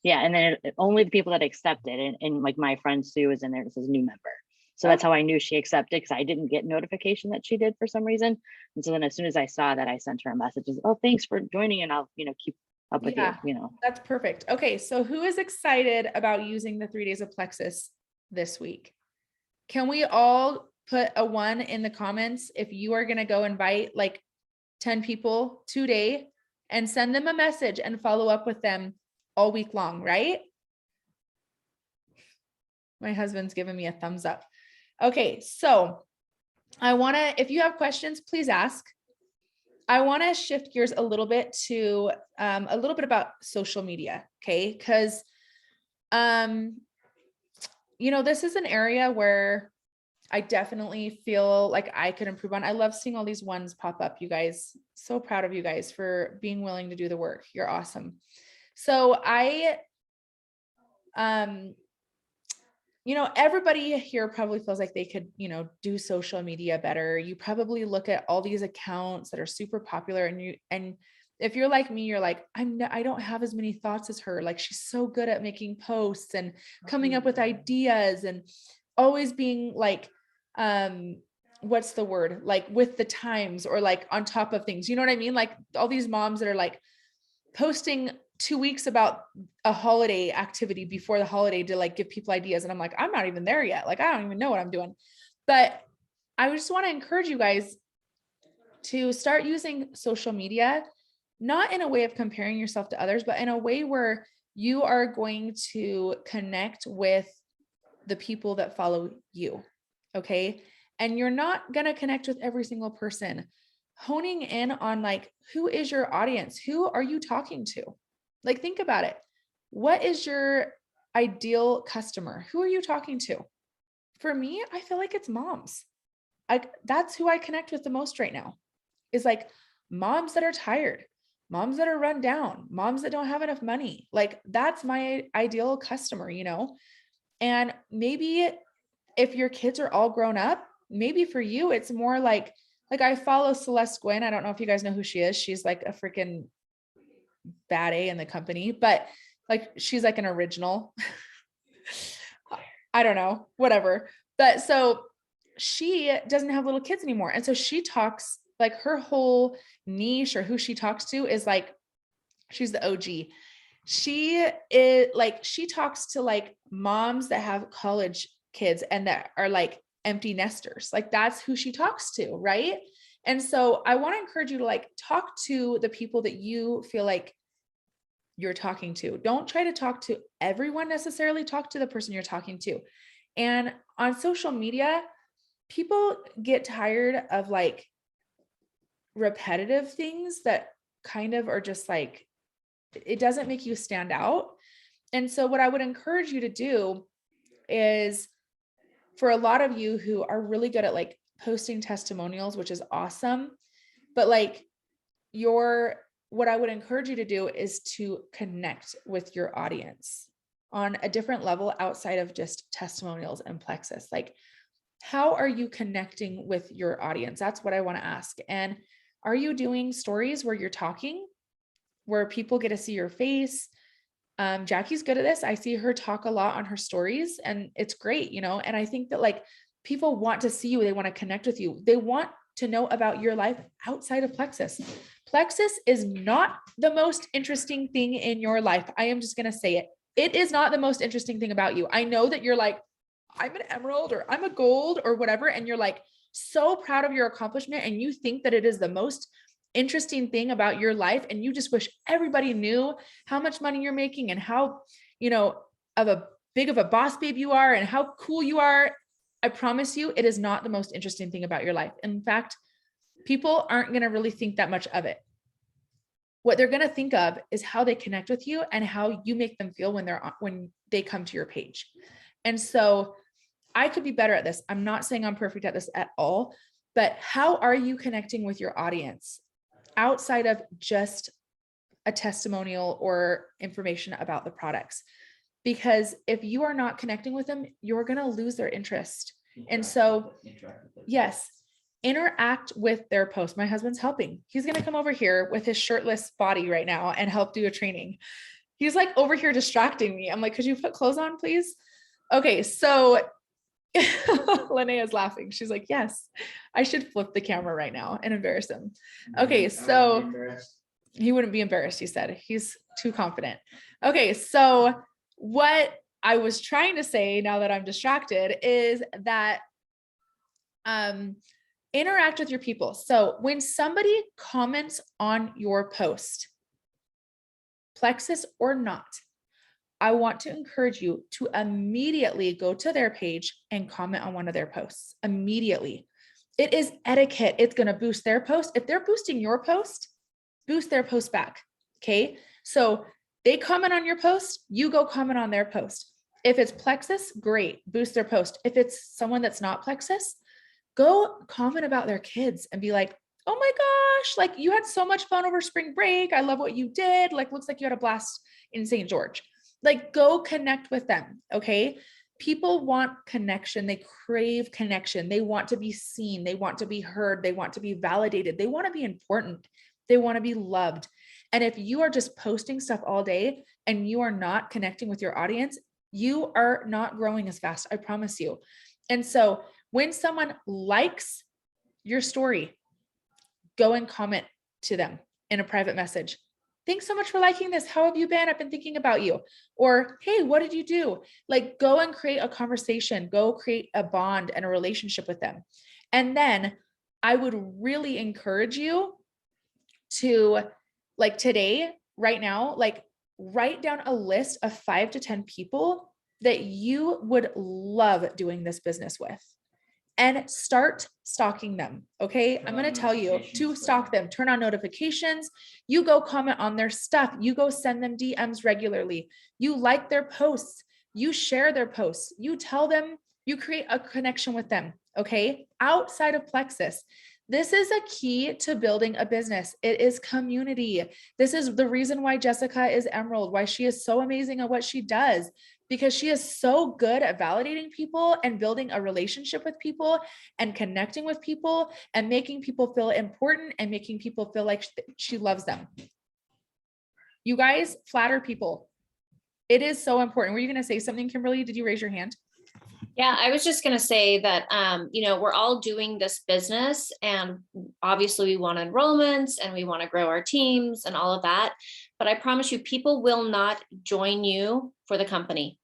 Yeah, and then only the people that accepted, and like my friend Sue is in there, it says new member. So that's Okay. how I knew she accepted, because I didn't get notification that she did for some reason. And so then as soon as I saw that, I sent her a message, oh, thanks for joining, and I'll, keep up with Yeah. you. That's perfect. Okay. So who is excited about using the 3 days of Plexus this week? Can we all put a 1 in the comments if you are going to go invite like 10 people today and send them a message and follow up with them all week long, right? My husband's giving me a thumbs up. Okay, so I want to, if you have questions, please ask. I want to shift gears a little bit to a little bit about social media, okay? Because this is an area where I definitely feel like I could improve on. I love seeing all these ones pop up, you guys. So proud of you guys for being willing to do the work. You're awesome. So everybody here probably feels like they could, do social media better. You probably look at all these accounts that are super popular, and if you're like me, you're like, I don't have as many thoughts as her. Like, she's so good at making posts and coming up with ideas and always being like, what's the word? Like with the times, or like on top of things. You know what I mean? Like all these moms that are like posting 2 weeks about a holiday activity before the holiday to like give people ideas. And I'm like, I'm not even there yet. Like, I don't even know what I'm doing. But I just want to encourage you guys to start using social media, not in a way of comparing yourself to others, but in a way where you are going to connect with the people that follow you. Okay. And you're not going to connect with every single person. Honing in on like, who is your audience? Who are you talking to? Like, think about it. What is your ideal customer? Who are you talking to? For me, I feel like it's moms. That's who I connect with the most right now, is like moms that are tired, moms that are run down, moms that don't have enough money. Like, that's my ideal customer, And maybe if your kids are all grown up, maybe for you, it's more like I follow Celeste Gwynn. I don't know if you guys know who she is. She's like a freaking bad A in the company, but like, she's like an original. I don't know, whatever. But so she doesn't have little kids anymore. And so she talks, like, her whole niche, or who she talks to, is like, she's the OG. She is like, she talks to like moms that have college kids and that are like empty nesters. Like, that's who she talks to, right? And so I want to encourage you to like talk to the people that you feel like you're talking to. Don't try to talk to everyone necessarily. Talk to the person you're talking to. And on social media, people get tired of like repetitive things that kind of are just like, it doesn't make you stand out. And so what I would encourage you to do is, for a lot of you who are really good at like posting testimonials, which is awesome, but like what I would encourage you to do is to connect with your audience on a different level outside of just testimonials and Plexus. Like, how are you connecting with your audience? That's what I want to ask. And are you doing stories where you're talking, where people get to see your face? Jackie's good at this. I see her talk a lot on her stories, and it's great, and I think that like, people want to see you. They want to connect with you. They want to know about your life outside of Plexus. Plexus is not the most interesting thing in your life. I am just going to say it. It is not the most interesting thing about you. I know that you're like, I'm an emerald, or I'm a gold, or whatever. And you're like so proud of your accomplishment, and you think that it is the most interesting thing about your life. And you just wish everybody knew how much money you're making, and how, of a big of a boss babe you are, and how cool you are. I promise you, it is not the most interesting thing about your life. In fact, people aren't going to really think that much of it. What they're going to think of is how they connect with you and how you make them feel when they come to your page. And so I could be better at this. I'm not saying I'm perfect at this at all, but how are you connecting with your audience outside of just a testimonial or information about the products? Because if you are not connecting with them, you're going to lose their interest. And so, yes. interact with their post. My husband's helping. He's going to come over here with his shirtless body right now and help do a training. He's like over here distracting me. I'm like, could you put clothes on, please? Okay. So Linnea is laughing. She's like, yes, I should flip the camera right now and embarrass him. Okay. So he wouldn't be embarrassed. He said he's too confident. Okay. So what I was trying to say, now that I'm distracted, is that interact with your people. So when somebody comments on your post, Plexus or not, I want to encourage you to immediately go to their page and comment on one of their posts immediately. It is etiquette. It's going to boost their post. If they're boosting your post, boost their post back. Okay. So they comment on your post, you go comment on their post. If it's Plexus, great, boost their post. If it's someone that's not Plexus, go comment about their kids and be like, oh my gosh, like you had so much fun over spring break. I love what you did. Like, looks like you had a blast in St. George. Like, go connect with them. Okay. People want connection. They crave connection. They want to be seen. They want to be heard. They want to be validated. They want to be important. They want to be loved. And if you are just posting stuff all day and you are not connecting with your audience, you are not growing as fast. I promise you. And so when someone likes your story, go and comment to them in a private message. Thanks so much for liking this. How have you been? I've been thinking about you. Or, hey, what did you do? Like, go and create a conversation, go create a bond and a relationship with them. And then I would really encourage you to, like today, right now, like write down a list of 5 to 10 people that you would love doing this business with. And start stalking them. Okay. I'm going to tell you to stalk them, turn on notifications. You go comment on their stuff. You go send them DMs regularly. You like their posts. You share their posts. You tell them, you create a connection with them. Okay. Outside of Plexus, this is a key to building a business. It is community. This is the reason why Jessica is Emerald, why she is so amazing at what she does, because she is so good at validating people and building a relationship with people and connecting with people and making people feel important and making people feel like she loves them. You guys flatter people. It is so important. Were you going to say something, Kimberly? Did you raise your hand? Yeah, I was just going to say that, we're all doing this business, and obviously we want enrollments and we want to grow our teams and all of that. But I promise you, people will not join you for the company.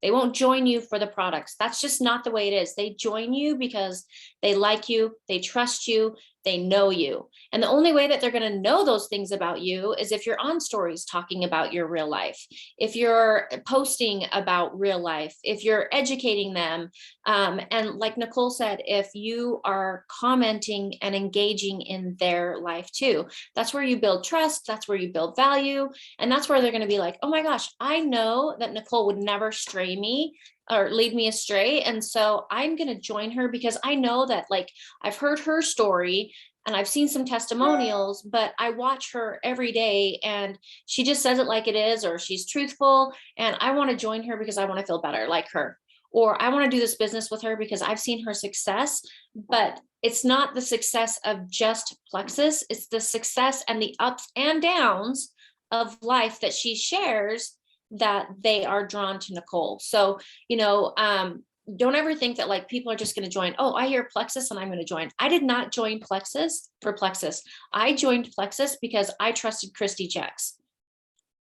They won't join you for the products. That's just not the way it is. They join you because they like you, they trust you, they know you. And the only way that they're going to know those things about you is if you're on stories talking about your real life, if you're posting about real life, if you're educating them. And like Nicole said, if you are commenting and engaging in their life too, that's where you build trust. That's where you build value. And that's where they're going to be like, oh my gosh, I know that Nicole would never stray me or lead me astray. And so I'm going to join her because I know that, like, I've heard her story and I've seen some testimonials, but I watch her every day and she just says it like it is, or she's truthful. And I want to join her because I want to feel better like her, or I want to do this business with her because I've seen her success. But it's not the success of just Plexus. It's the success and the ups and downs of life that she shares that they are drawn to Nicole. So, don't ever think that like people are just going to join. Oh, I hear Plexus and I'm going to join. I did not join Plexus for Plexus. I joined Plexus because I trusted Christy Checks.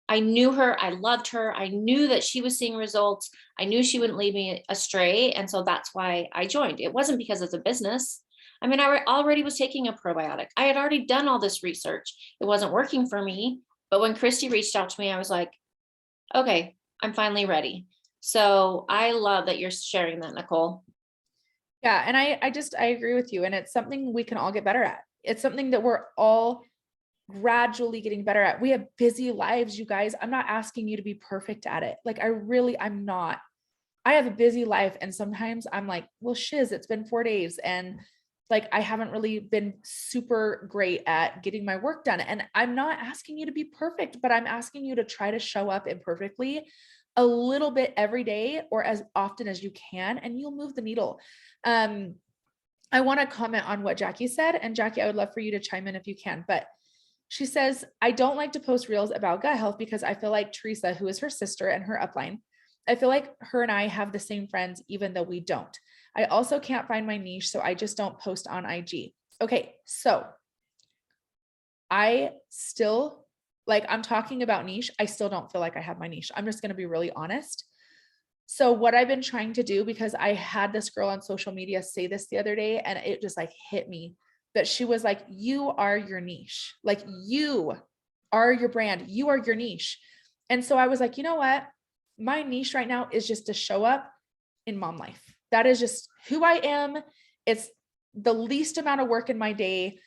I knew her. I loved her. I knew that she was seeing results. I knew she wouldn't lead me astray. And so that's why I joined. It wasn't because it's a business. I mean, I already was taking a probiotic. I had already done all this research. It wasn't working for me. But when Christy reached out to me, I was like, okay, I'm finally ready. So I love that you're sharing that, Nicole. Yeah. And I agree with you. And it's something we can all get better at. It's something that we're all gradually getting better at. We have busy lives, you guys. I'm not asking you to be perfect at it. Like I'm not. I have a busy life. And sometimes I'm like, well, shiz, it's been 4 days. And like, I haven't really been super great at getting my work done. And I'm not asking you to be perfect, but I'm asking you to try to show up imperfectly a little bit every day or as often as you can, and you'll move the needle. I want to comment on what Jackie said. And Jackie, I would love for you to chime in if you can, but she says, I don't like to post reels about gut health because I feel like Teresa, who is her sister and her upline, I feel like her and I have the same friends, even though we don't. I also can't find my niche, so I just don't post on IG. Okay, so I still, like, I'm talking about niche. I still don't feel like I have my niche. I'm just going to be really honest. So what I've been trying to do, because I had this girl on social media say this the other day, and it just like hit me that she was like, you are your niche. Like, you are your brand. You are your niche. And so I was like, you know what? My niche right now is just to show up in mom life. That is just who I am. It's the least amount of work in my day.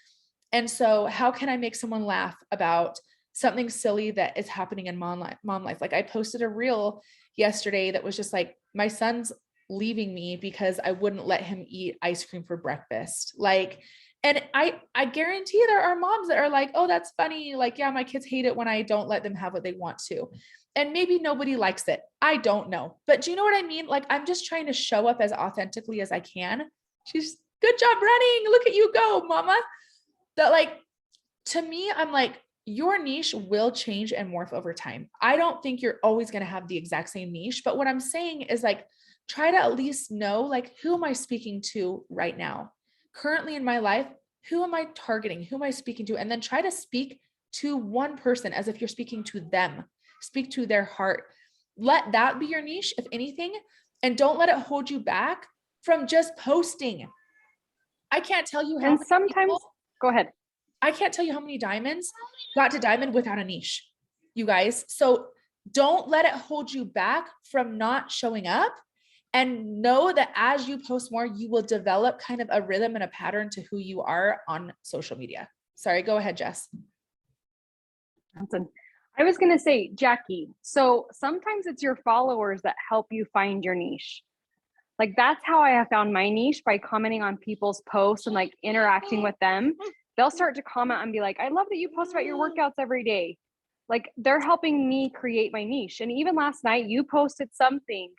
And so how can I make someone laugh about something silly that is happening in mom life? Like, I posted a reel yesterday that was just like, my son's leaving me because I wouldn't let him eat ice cream for breakfast. Like, and I guarantee there are moms that are like, oh, that's funny. Like, yeah, my kids hate it when I don't let them have what they want to. And maybe nobody likes it. I don't know. But do you know what I mean? Like, I'm just trying to show up as authentically as I can. She's, good job running. Look at you go, mama. That, like, to me, I'm like, your niche will change and morph over time. I don't think you're always going to have the exact same niche, but what I'm saying is, like, try to at least know, like, who am I speaking to right now? Currently in my life, who am I targeting? Who am I speaking to? And then try to speak to one person as if you're speaking to them. Speak to their heart. Let that be your niche, if anything, and don't let it hold you back from just posting. I can't tell you how And many sometimes, people, go ahead. I can't tell you how many diamonds got to diamond without a niche, you guys. So don't let it hold you back from not showing up, and know that as you post more, you will develop kind of a rhythm and a pattern to who you are on social media. Sorry, go ahead, Jess. Awesome. I was going to say, Jackie, so sometimes it's your followers that help you find your niche. Like, that's how I have found my niche, by commenting on people's posts and like interacting with them. They'll start to comment and be like, I love that you post about your workouts every day. Like, they're helping me create my niche. And even last night, you posted something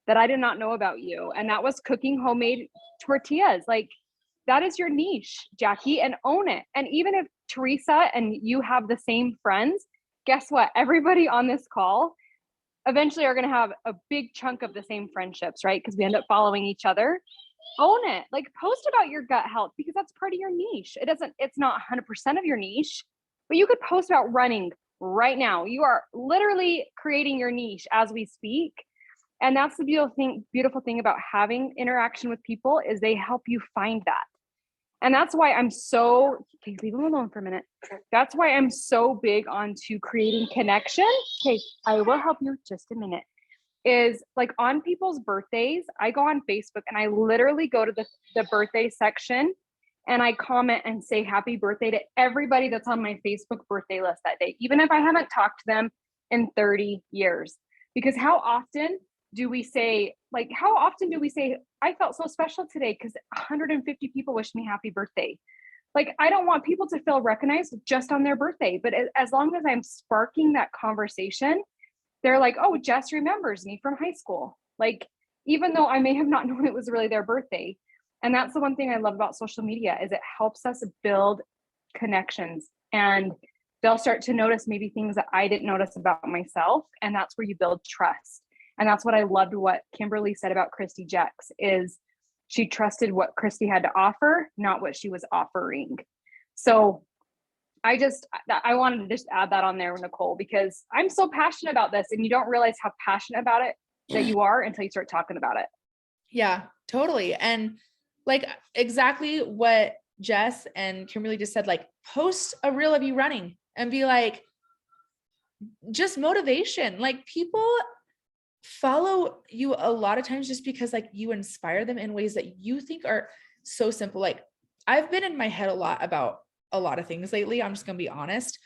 that I did not know about you, and that was cooking homemade tortillas. Like, that is your niche, Jackie, and own it. And even if Teresa and you have the same friends, guess what? Everybody on this call eventually are going to have a big chunk of the same friendships, right? Because we end up following each other. Own it. Like, post about your gut health, because that's part of your niche. It's not 100% of your niche, but you could post about running right now. You are literally creating your niche as we speak. And that's the beautiful thing about having interaction with people, is they help you find that. And that's why I'm so, okay, leave them alone for a minute. That's why I'm so big onto creating connection. Okay, I will help you just a minute. Is like, on people's birthdays, I go on Facebook and I literally go to the birthday section and I comment and say happy birthday to everybody that's on my Facebook birthday list that day, even if I haven't talked to them in 30 years. Because how often do we say, I felt so special today because 150 people wished me happy birthday? Like, I don't want people to feel recognized just on their birthday, but as long as I'm sparking that conversation, they're like, oh, Jess remembers me from high school. Like, even though I may have not known it was really their birthday. And that's the one thing I love about social media, is it helps us build connections, and they'll start to notice maybe things that I didn't notice about myself. And that's where you build trust. And that's what I loved what Kimberly said about Christy Jex, is she trusted what Christy had to offer, not what she was offering. So I wanted to just add that on there, Nicole, because I'm so passionate about this, and you don't realize how passionate about it that you are until you start talking about it. Yeah, totally. And like, exactly what Jess and Kimberly just said, like, post a reel of you running and be like, just motivation. Like, people follow you a lot of times just because, like, you inspire them in ways that you think are so simple. Like, I've been in my head a lot about a lot of things lately. I'm just going to be honest.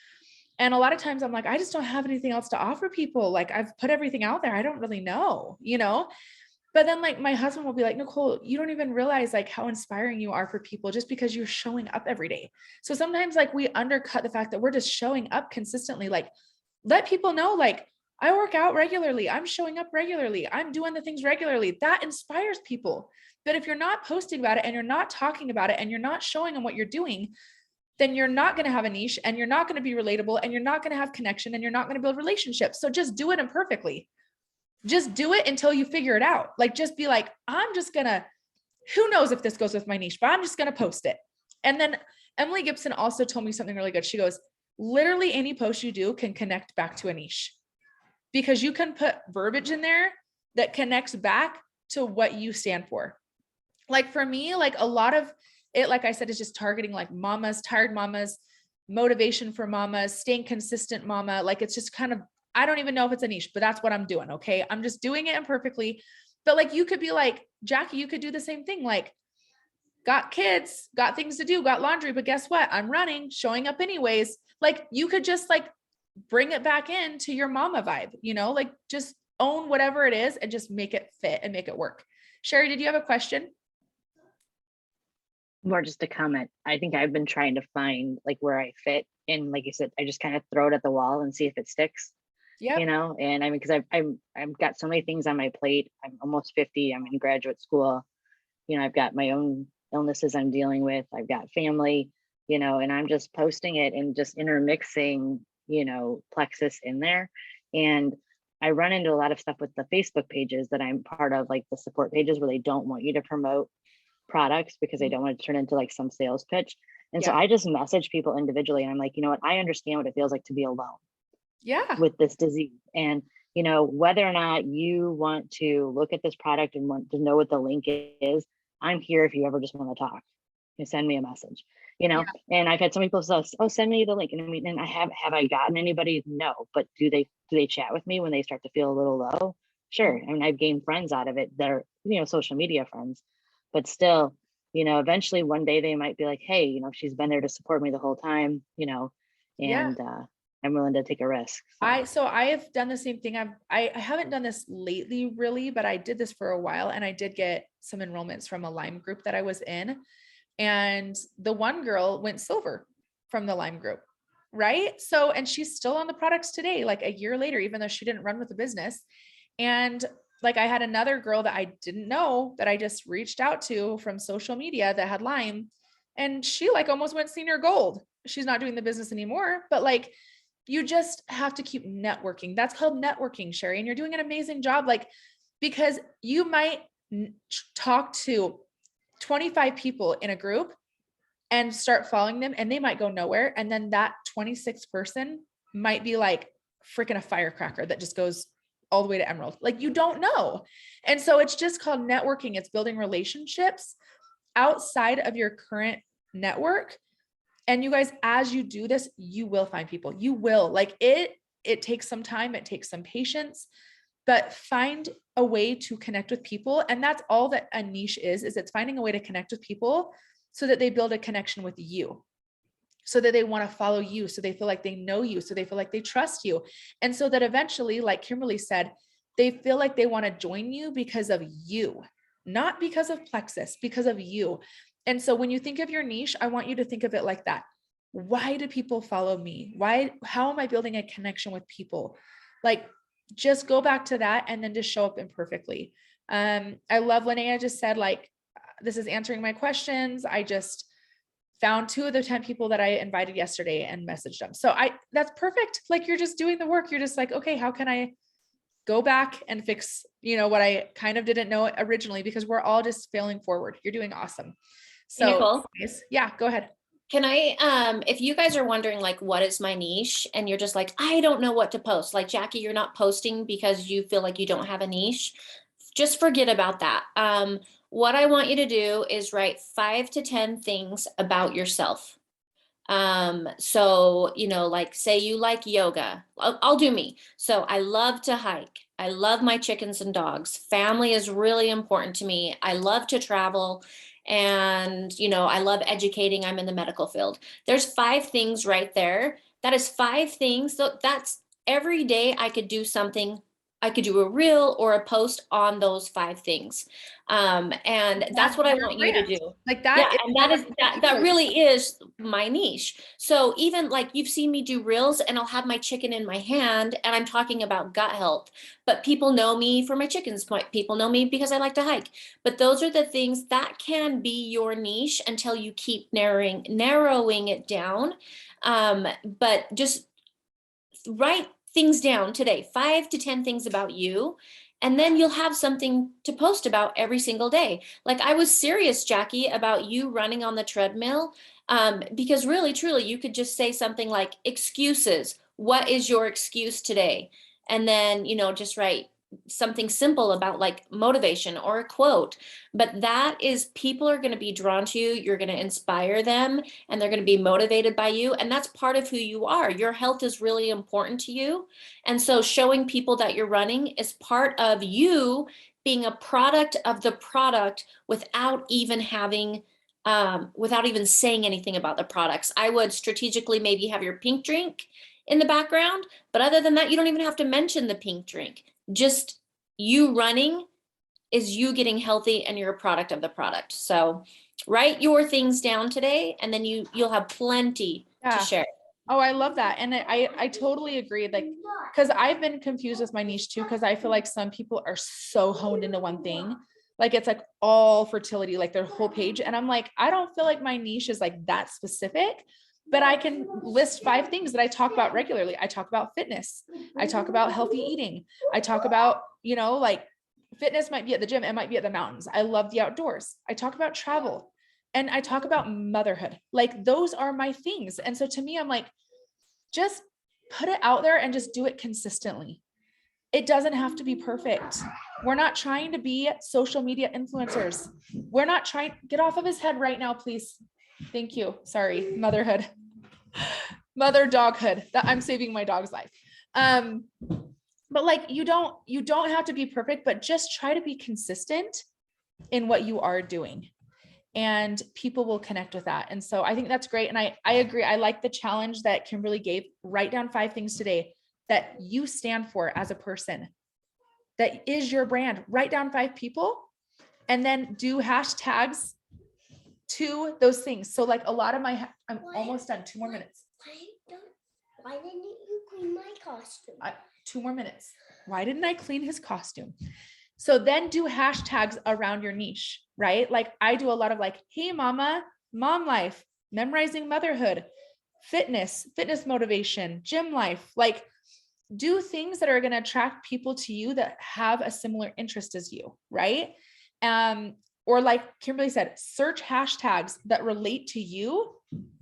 And a lot of times I'm like, I just don't have anything else to offer people. Like, I've put everything out there. I don't really know, but then, like, my husband will be like, Nicole, you don't even realize like how inspiring you are for people just because you're showing up every day. So sometimes, like, we undercut the fact that we're just showing up consistently. Like, let people know, like, I work out regularly. I'm showing up regularly. I'm doing the things regularly. That inspires people. But if you're not posting about it and you're not talking about it and you're not showing them what you're doing, then you're not going to have a niche and you're not going to be relatable and you're not going to have connection and you're not going to build relationships. So just do it imperfectly. Just do it until you figure it out. Like, just be like, I'm just going to, who knows if this goes with my niche, but I'm just going to post it. And then Emily Gibson also told me something really good. She goes, literally any post you do can connect back to a niche, because you can put verbiage in there that connects back to what you stand for. Like for me, like a lot of it, like I said, is just targeting like mamas, tired mamas, motivation for mamas, staying consistent mama. Like it's just kind of, I don't even know if it's a niche, but that's what I'm doing. Okay. I'm just doing it imperfectly. But like, you could be like, Jackie, you could do the same thing. Like, got kids, got things to do, got laundry, but guess what? I'm running, showing up anyways. Like you could just like bring it back into your mama vibe, you know, like just own whatever it is and just make it fit and make it work. Sherry, did you have a question? More just a comment. I think I've been trying to find like where I fit. And like you said, I just kind of throw it at the wall and see if it sticks. Yeah. You know, and I mean, because I've got so many things on my plate. I'm almost 50. I'm in graduate school. You know, I've got my own illnesses I'm dealing with. I've got family, you know, and I'm just posting it and just intermixing, you know, Plexus in there. And I run into a lot of stuff with the Facebook pages that I'm part of, like the support pages where they don't want you to promote products because they don't want to turn into like some sales pitch. And so Yeah. I just message people individually and I'm like, you know what, I understand what it feels like to be alone Yeah. with this disease. And, you know, whether or not you want to look at this product and want to know what the link is, I'm here if you ever just want to talk. You send me a message, you know. And I've had some people say, oh, send me the link. And I mean, and have I gotten anybody? No, but do they chat with me when they start to feel a little low? Sure. I mean, I've gained friends out of it that are, you know, social media friends, but still, you know, eventually one day they might be like, hey, you know, she's been there to support me the whole time, you know, and I'm willing to take a risk. So I have done the same thing. I haven't done this lately really, but I did this for a while and I did get some enrollments from a Lyme group that I was in. And the one girl went silver from the Lyme group. Right. So, and she's still on the products today, like a year later, even though she didn't run with the business. And like, I had another girl that I didn't know that I just reached out to from social media that had Lyme, and she like almost went senior gold. She's not doing the business anymore, but like, you just have to keep networking. That's called networking, Sherry. And you're doing an amazing job. Like, because you might talk to 25 people in a group and start following them and they might go nowhere. And then that 26th person might be like freaking a firecracker that just goes all the way to emerald. Like, you don't know. And so it's just called networking. It's building relationships outside of your current network. And you guys, as you do this, you will find people. You will. Like, it takes some time, it takes some patience, but find a way to connect with people. And that's all that a niche is it's finding a way to connect with people so that they build a connection with you, so that they want to follow you, so they feel like they know you, so they feel like they trust you. And so that eventually, like Kimberly said, they feel like they want to join you because of you, not because of Plexus, because of you. And so when you think of your niche, I want you to think of it like that. Why do people follow me? How am I building a connection with people? Like, just go back to that and then just show up imperfectly. I love Linnea just said, like, this is answering my questions. I just found 2 of the 10 people that I invited yesterday and messaged them. So that's perfect. Like, you're just doing the work. You're just like, okay, how can I go back and fix, you know, what I kind of didn't know originally, because we're all just failing forward. You're doing awesome. So Nicole? Yeah, go ahead. Can I, if you guys are wondering, like, what is my niche? And you're just like, I don't know what to post. Like, Jackie, you're not posting because you feel like you don't have a niche. Just forget about that. What I want you to do is write 5 to 10 things about yourself. So, you know, like, say you like yoga. I'll do me. So I love to hike. I love my chickens and dogs. Family is really important to me. I love to travel. And, you know, I love educating. I'm in the medical field. There's 5 things right there. That is 5 things. So that's every day I could do something I could do a reel or a post on those 5 things. And that's what I your want you to brand. do. Like Yeah, that. and that really is my niche. So even like you've seen me do reels and I'll have my chicken in my hand and I'm talking about gut health, but people know me for my chickens. People know me because I like to hike. But those are the things that can be your niche until you keep narrowing it down. But just write things down today, 5 to 10 things about you, and then you'll have something to post about every single day. Like I was serious, Jackie, about you running on the treadmill, because really, truly, you could just say something like excuses. What is your excuse today? And then, just write something simple about like motivation or a quote. But that is, people are going to be drawn to you. You're going to inspire them and they're going to be motivated by you. And that's part of who you are. Your health is really important to you. And so showing people that you're running is part of you being a product of the product without even saying anything about the products. I would strategically maybe have your pink drink in the background, but other than that, you don't even have to mention the pink drink. Just you running is you getting healthy and you're a product of the product. So write your things down today and then you'll have plenty to share. Oh, I love that. And I totally agree. Like, cause I've been confused with my niche too. Cause I feel like some people are so honed into one thing. Like it's like all fertility, like their whole page. And I'm like, I don't feel like my niche is like that specific, but I can list 5 things that I talk about regularly. I talk about fitness. I talk about healthy eating. I talk about, like fitness might be at the gym. It might be at the mountains. I love the outdoors. I talk about travel and I talk about motherhood. Like those are my things. And so to me, I'm like, just put it out there and just do it consistently. It doesn't have to be perfect. We're not trying to be social media influencers. We're not trying, get off of his head right now, please. Thank you. Sorry, motherhood, mother doghood. That I'm saving my dog's life. But like, you don't have to be perfect, but just try to be consistent in what you are doing and people will connect with that. And so I think that's great. And I agree. I like the challenge that Kimberly gave. Write down 5 things today that you stand for as a person. That is your brand. Write down 5 people and then do hashtags to those things. So like a lot of I'm almost done. 2 more minutes. Why didn't you clean my costume? 2 more minutes. Why didn't I clean his costume? So then do hashtags around your niche, right? Like I do a lot of like, hey mama, mom life, memorizing motherhood, fitness motivation, gym life, like do things that are going to attract people to you that have a similar interest as you, right? Or like Kimberly said, search hashtags that relate to you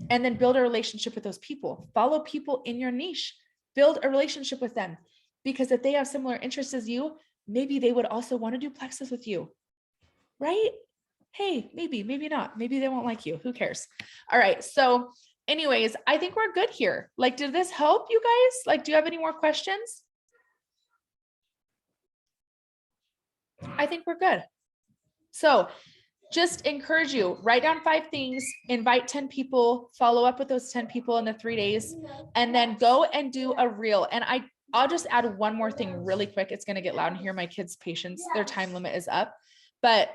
and then build a relationship with those people. Follow people in your niche, build a relationship with them. Because if they have similar interests as you, maybe they would also want to do plexus with you, right? Hey, maybe not. Maybe they won't like you. Who cares? All right. So anyways, I think we're good here. Like, did this help you guys? Like, do you have any more questions? I think we're good. So just encourage you, write down 5 things, invite 10 people, follow up with those 10 people in the 3 days, and then go and do a reel. And I'll just add one more thing really quick. It's going to get loud in here. My kids' patience, their time limit is up, but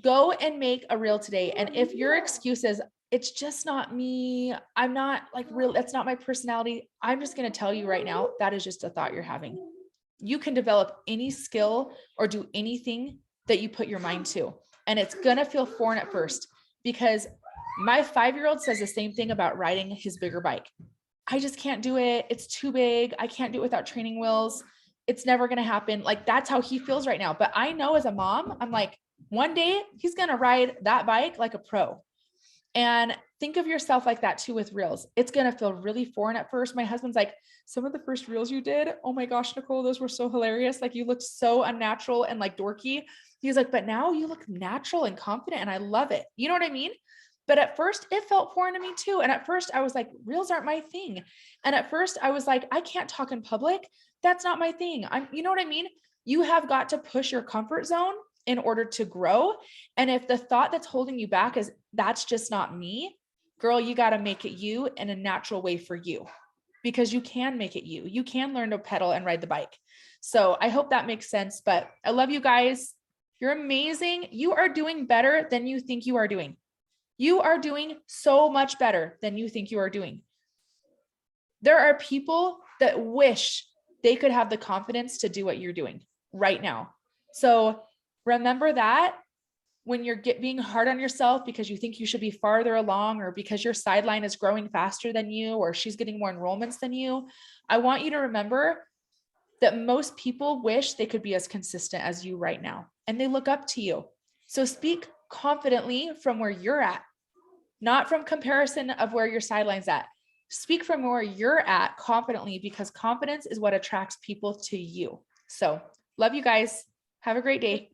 go and make a reel today. And if your excuse is, it's just not me, I'm not like real, that's not my personality, I'm just going to tell you right now, that is just a thought you're having. You can develop any skill or do anything that you put your mind to. And it's going to feel foreign at first because my 5-year-old says the same thing about riding his bigger bike. I just can't do it. It's too big. I can't do it without training wheels. It's never going to happen. Like that's how he feels right now. But I know as a mom, I'm like, one day he's going to ride that bike like a pro. And think of yourself like that too with reels. It's going to feel really foreign at first. My husband's like, some of the first reels you did, oh my gosh, Nicole, those were so hilarious. Like you looked so unnatural and like dorky. He's like, but now you look natural and confident and I love it. You know what I mean? But at first it felt foreign to me too. And at first I was like, reels aren't my thing. And at first I was like, I can't talk in public. That's not my thing. You know what I mean? You have got to push your comfort zone in order to grow. And if the thought that's holding you back is that's just not me, girl, you got to make it you in a natural way for you because you can make it you. You can learn to pedal and ride the bike. So I hope that makes sense, but I love you guys. You're amazing. You are doing better than you think you are doing. You are doing so much better than you think you are doing. There are people that wish they could have the confidence to do what you're doing right now. So remember that when you're being hard on yourself because you think you should be farther along, or because your sideline is growing faster than you, or she's getting more enrollments than you, I want you to remember that most people wish they could be as consistent as you right now, and they look up to you. So speak confidently from where you're at, not from comparison of where your sideline's at. Speak from where you're at confidently, because confidence is what attracts people to you. So love you guys. Have a great day.